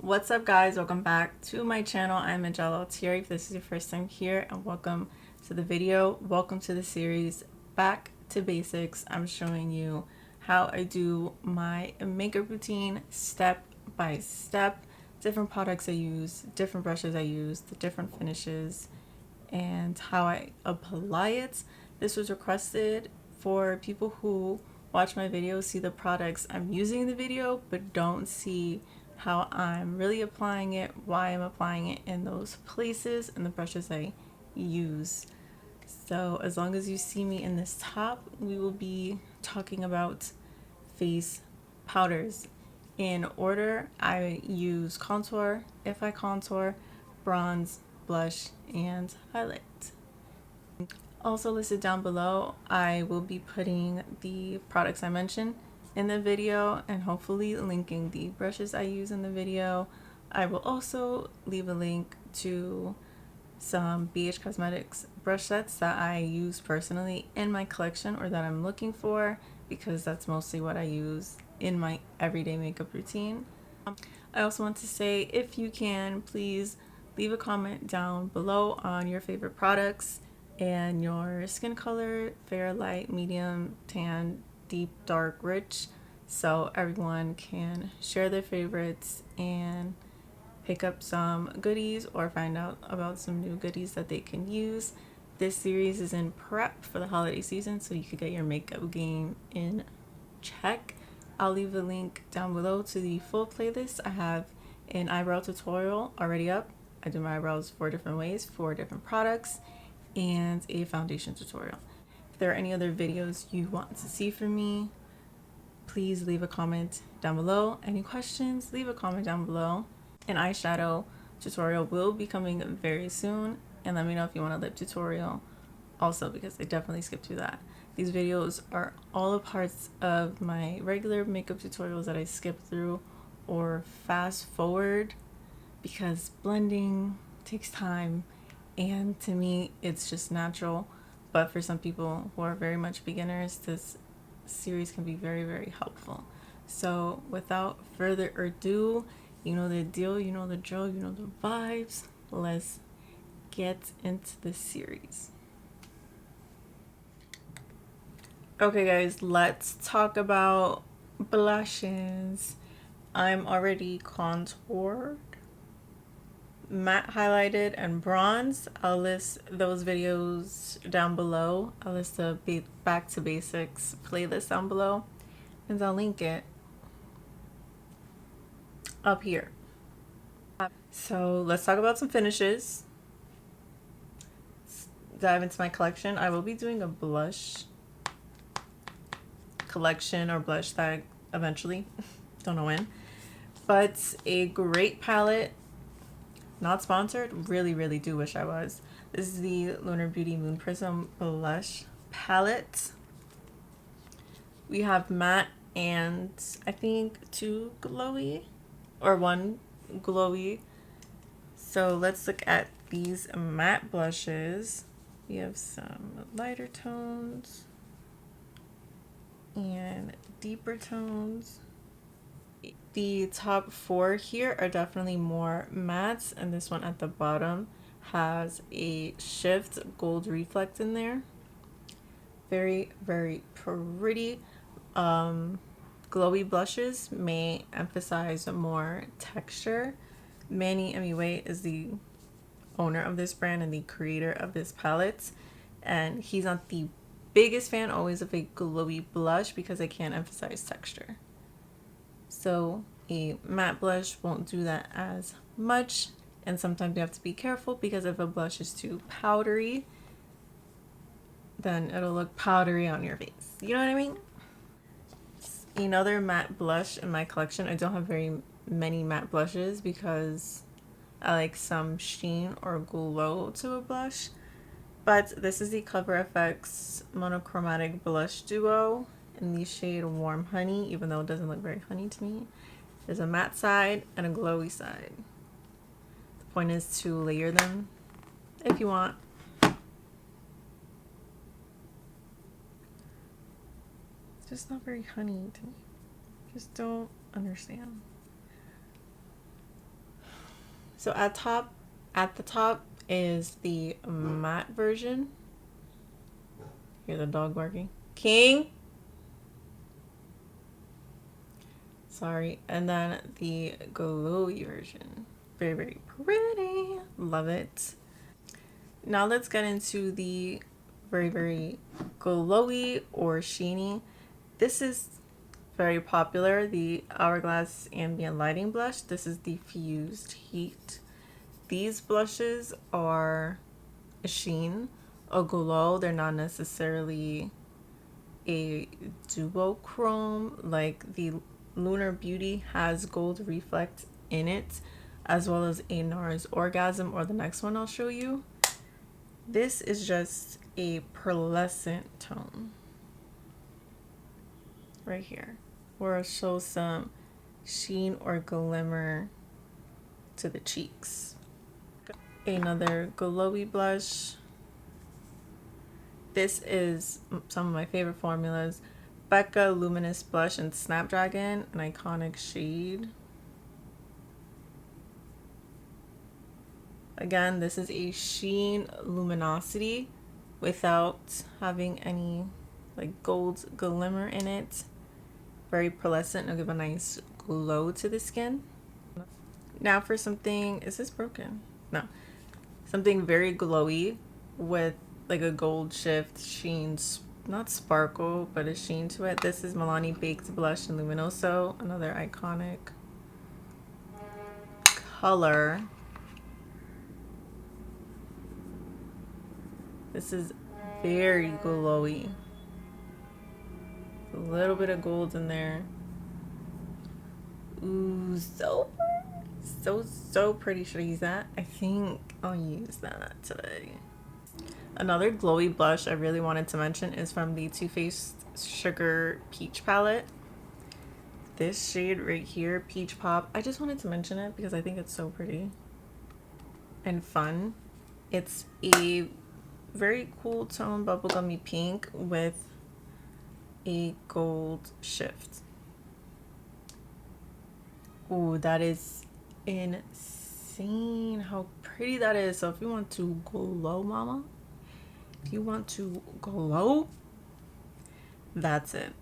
What's up, guys? Welcome back to my channel. I'm Angele Altieri. If this is your first time here, and welcome to the video. Welcome to the series Back to Basics. I'm showing you how I do my makeup routine step by step, different products I use, different brushes I use, the different finishes, and how I apply it. This was requested for people who watch my videos, see the products I'm using in the video, but don't see how I'm really applying it, why I'm applying it in those places, and the brushes I use. So as long as you see me in this top, we will be talking about face powders. In order, I use contour, if I contour, bronze, blush, and highlight. Also listed down below, I will be putting the products I mentioned in the video and hopefully linking the brushes I use in the video. I will also leave a link to some BH Cosmetics brush sets that I use personally in my collection or that I'm looking for, because that's mostly what I use in my everyday makeup routine. I also want to say, if you can, please leave a comment down below on your favorite products and your skin color: fair, light, medium, tan, deep, dark, rich, so everyone can share their favorites and pick up some goodies or find out about some new goodies that they can use. This series is in prep for the holiday season, so you could get your makeup game in check. I'll leave a link down below to the full playlist. I have an eyebrow tutorial already up. I do my eyebrows 4 different ways, 4 different products, and a foundation tutorial. If there are any other videos you want to see from me, please leave a comment down below. Any questions, leave a comment down below. An eyeshadow tutorial will be coming very soon, and let me know if you want a lip tutorial also, because I definitely skipped through that. These videos are all the parts of my regular makeup tutorials that I skip through or fast forward, because blending takes time, and to me it's just natural. But for some people who are very much beginners, this series can be very, very helpful. So without further ado, you know the deal, you know the drill, you know the vibes. Let's get into the series. Okay, guys, let's talk about blushes. I'm already contoured, matte highlighted, and bronzed. I'll list those videos down below. I'll list the Back to Basics playlist down below, and I'll link it up here. So let's talk about some finishes. Let's dive into my collection. I will be doing a blush collection or blush tag eventually. Don't know when. But a great palette. Not sponsored. Really do wish I was. This is the Lunar Beauty Moon Prism blush palette. We have matte and I think 2 glowy or 1 glowy. So let's look at these matte blushes. We have some lighter tones and deeper tones. The top 4 here are definitely more mattes, and this one at the bottom has a shift gold reflect in there. Very pretty. Glowy blushes may emphasize more texture. Manny MUA is the owner of this brand and the creator of this palette, and he's not the biggest fan always of a glowy blush because I can't emphasize texture. So a matte blush won't do that as much, and sometimes you have to be careful because if a blush is too powdery, then it'll look powdery on your face. You know what I mean? Another matte blush in my collection. I don't have very many matte blushes because I like some sheen or glow to a blush. But this is the Cover FX Monochromatic Blush Duo in the shade Warm Honey, even though it doesn't look very honey to me. There's a matte side and a glowy side. The point is to layer them if you want. It's just not very honey to me. Just don't understand. So at the top is the matte version. Hear the dog barking. King. Sorry. And then the glowy version. Very, very pretty. Love it. Now let's get into the very, very glowy or sheeny. This is very popular, the Hourglass Ambient Lighting Blush. This is the Fused Heat. These blushes are a sheen, a glow. They're not necessarily a duochrome like the Lunar Beauty has gold reflect in it, as well as a NARS Orgasm, or the next one I'll show you. This is just a pearlescent tone right here, where it shows some sheen or glimmer to the cheeks. Another glowy blush. This is some of my favorite formulas. Becca Luminous Blush in Snapdragon, an iconic shade. Again, this is a sheen luminosity without having any like gold glimmer in it. Very pearlescent. It'll give a nice glow to the skin. Now for something, is this broken? No. Something very glowy with like a gold shift sheen, not sparkle, but a sheen to it. This is Milani Baked Blush in Luminoso, another iconic color. This is very glowy. A little bit of gold in there. Ooh, so pretty. Should I use that? I think I'll use that today. Another glowy blush I really wanted to mention is from the Too Faced Sugar Peach palette. This shade right here, Peach Pop. I just wanted to mention it because I think it's so pretty and fun. It's a very cool tone bubblegummy pink with a gold shift. Ooh, that is insane how pretty that is. So if you want to glow, mama, if you want to glow, that's it.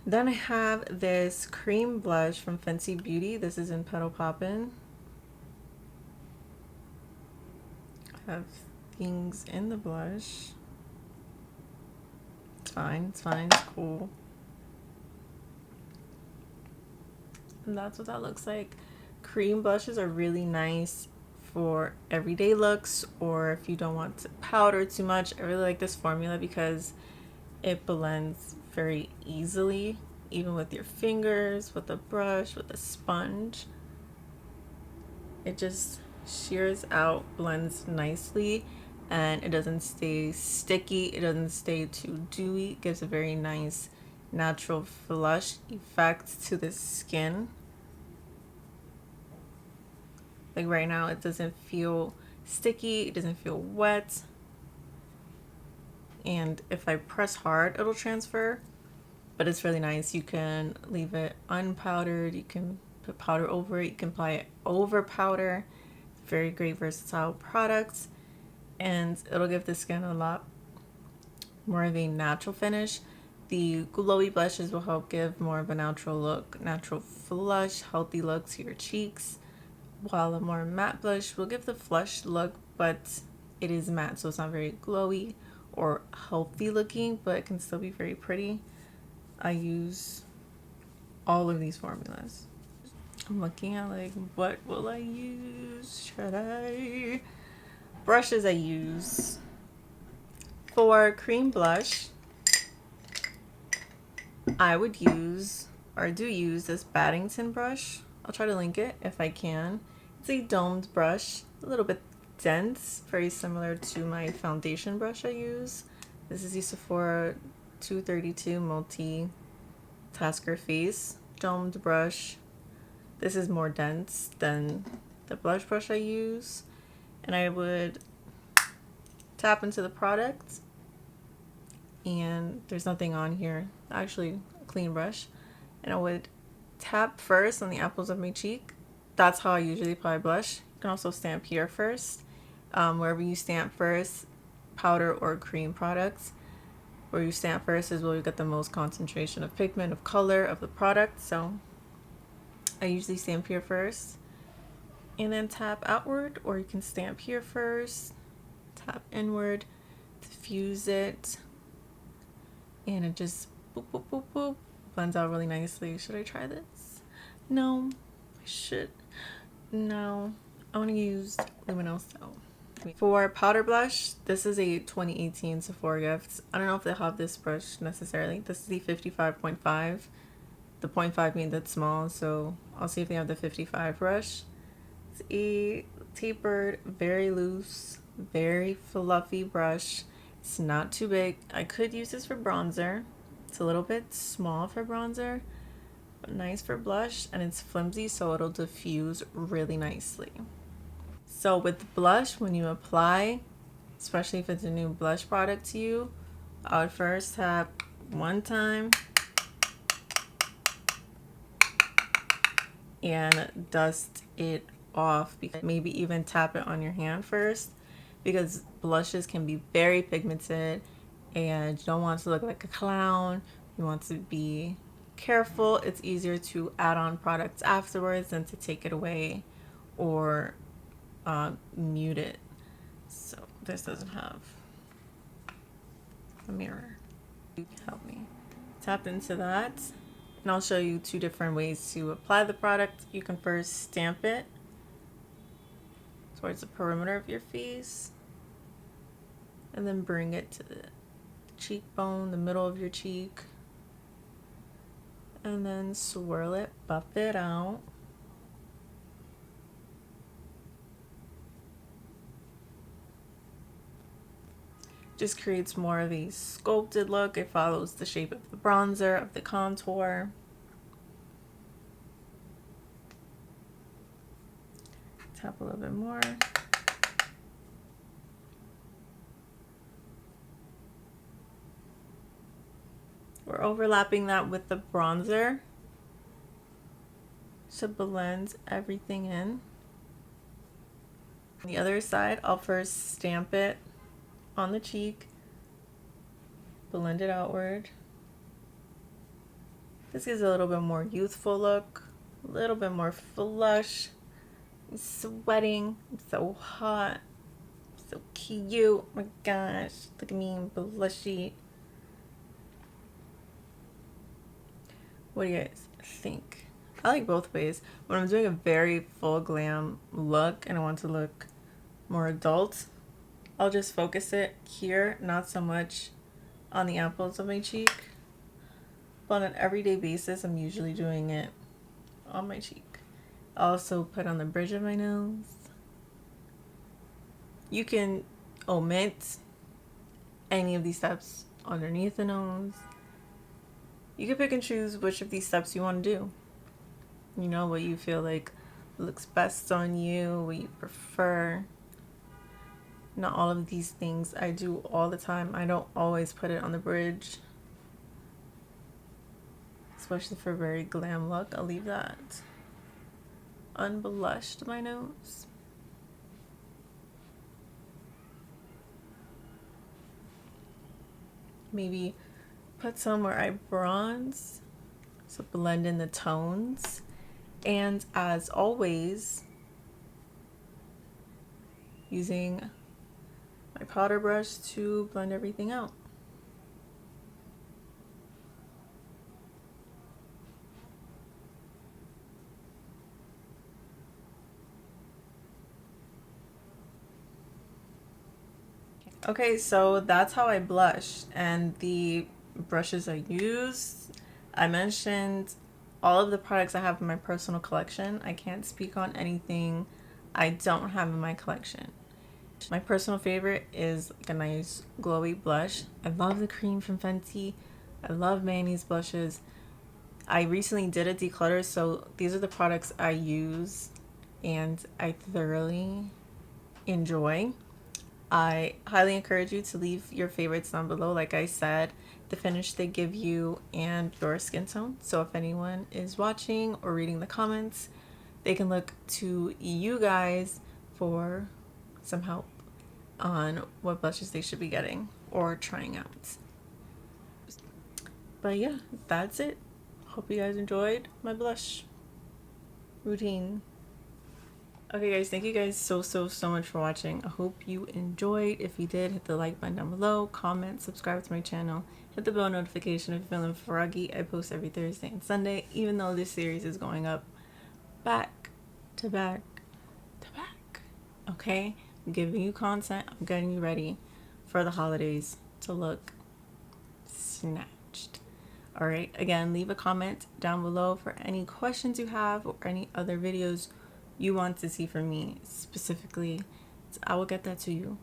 Then I have this cream blush from Fenty Beauty. This is in Petal Poppin'. I have things in the blush. It's fine, it's fine, it's cool. And that's what that looks like. Cream blushes are really nice for everyday looks, or if you don't want to powder too much. I really like this formula because it blends very easily, even with your fingers, with a brush, with a sponge. It just shears out, blends nicely, and it doesn't stay sticky. It doesn't stay too dewy. It gives a very nice natural flush effect to the skin. Like right now, it doesn't feel sticky, it doesn't feel wet, and if I press hard, it'll transfer, but it's really nice. You can leave it unpowdered, you can put powder over it, you can apply it over powder. Very great versatile product, and it'll give the skin a lot more of a natural finish. The glowy blushes will help give more of a natural look, natural flush, healthy look to your cheeks, while a more matte blush will give the flush look, but it is matte, so it's not very glowy or healthy looking, but it can still be very pretty. I use all of these formulas. I'm looking at like, what will I use? Should I? Brushes I use. For cream blush, I would use, or do use, this Baddington brush. I'll try to link it if I can. It's a domed brush, a little bit dense, very similar to my foundation brush I use. This is the Sephora 232 multi-tasker face domed brush. This is more dense than the blush brush I use. And I would tap into the product, and there's nothing on here, actually a clean brush, and I would tap first on the apples of my cheek. that's how I usually apply blush. You can also stamp here first. Wherever you stamp first, powder or cream products, where you stamp first is where you get the most concentration of pigment, of color, of the product. So I usually stamp here first and then tap outward, or you can stamp here first, tap inward, diffuse it, and it just boop, boop, boop, boop, blends out really nicely. Should I try this? No, I should. No, I want to use Luminoso. For powder blush, this is a 2018 Sephora gift. I don't know if they have this brush necessarily. This is the 55.5. The 0.5 means it's small, so I'll see if they have the 55 brush. It's a tapered, very loose, very fluffy brush. It's not too big. I could use this for bronzer. It's a little bit small for bronzer, but nice for blush, and it's flimsy, so it'll diffuse really nicely. So with blush, when you apply, especially if it's a new blush product to you, I would first tap one time and dust it off. Maybe even tap it on your hand first, because blushes can be very pigmented and you don't want to look like a clown. You want to be careful. It's easier to add on products afterwards than to take it away or mute it. So this doesn't have a mirror. Help me tap into that, and I'll show you two different ways to apply the product. You can first stamp it towards the perimeter of your face and then bring it to the cheekbone, the middle of your cheek, and then swirl it, buff it out. Just creates more of a sculpted look. It follows the shape of the bronzer, of the contour. Tap a little bit more. We're overlapping that with the bronzer to blend everything in. On the other side, I'll first stamp it on the cheek, blend it outward. This gives a little bit more youthful look, a little bit more flush. I'm sweating, I'm so hot, I'm so cute, oh my gosh, look at me, I'm blushy. What do you guys think? I like both ways. When I'm doing a very full glam look and I want to look more adult, I'll just focus it here, not so much on the apples of my cheek. But on an everyday basis, I'm usually doing it on my cheek. I also put on the bridge of my nose. You can omit any of these steps underneath the nose. You can pick and choose which of these steps you want to do. You know, what you feel like looks best on you, what you prefer. Not all of these things I do all the time. I don't always put it on the bridge, especially for a very glam look. I'll leave that unblushed, my nose. Maybe put some where I bronze, so blend in the tones. And as always, using my powder brush to blend everything out. Okay, so that's how I blush, and the brushes I use. I mentioned all of the products I have in my personal collection. I can't speak on anything I don't have in my collection. My personal favorite is like a nice glowy blush. I love the cream from Fenty. I love mayonnaise blushes. I recently did a declutter, so these are the products I use and I thoroughly enjoy. I highly encourage you to leave your favorites down below, like I said, the finish they give you and your skin tone. So if anyone is watching or reading the comments, they can look to you guys for some help on what blushes they should be getting or trying out. But yeah, that's it. Hope you guys enjoyed my blush routine. Okay guys, thank you guys so much for watching. I hope you enjoyed. If you did, hit the like button down below, comment, subscribe to my channel, hit the bell notification if you're feeling froggy. I post every Thursday and Sunday, even though this series is going up back to back to back. Okay, I'm giving you content. I'm getting you ready for the holidays to look snatched. All right, again, leave a comment down below for any questions you have or any other videos you want to see from me specifically. So I will get that to you.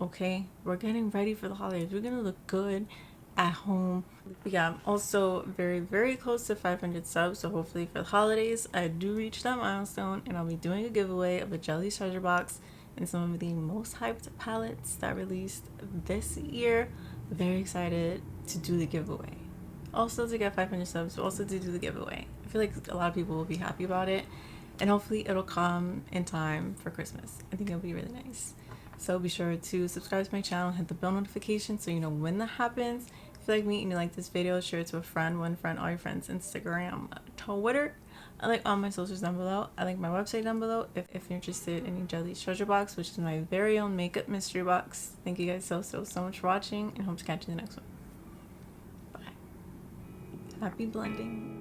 Okay, we're getting ready for the holidays. We're gonna look good at home. Yeah, I'm also very close to 500 subs, so hopefully for the holidays I do reach that milestone, and I'll be doing a giveaway of a jelly treasure box and some of the most hyped palettes that released this year. I'm very excited to do the giveaway. Also to get 500 subs, also to do the giveaway. I feel like a lot of people will be happy about it, and hopefully it'll come in time for Christmas. I think it'll be really nice. So be sure to subscribe to my channel, hit the bell notification so you know when that happens. If you like me and you like this video, share it to a friend, one friend, all your friends, Instagram, Twitter. I like all my socials down below. I like my website down below if you're interested in Angele's treasure box, which is my very own makeup mystery box. Thank you guys so much for watching, and hope to catch you in the next one. Bye. Happy blending.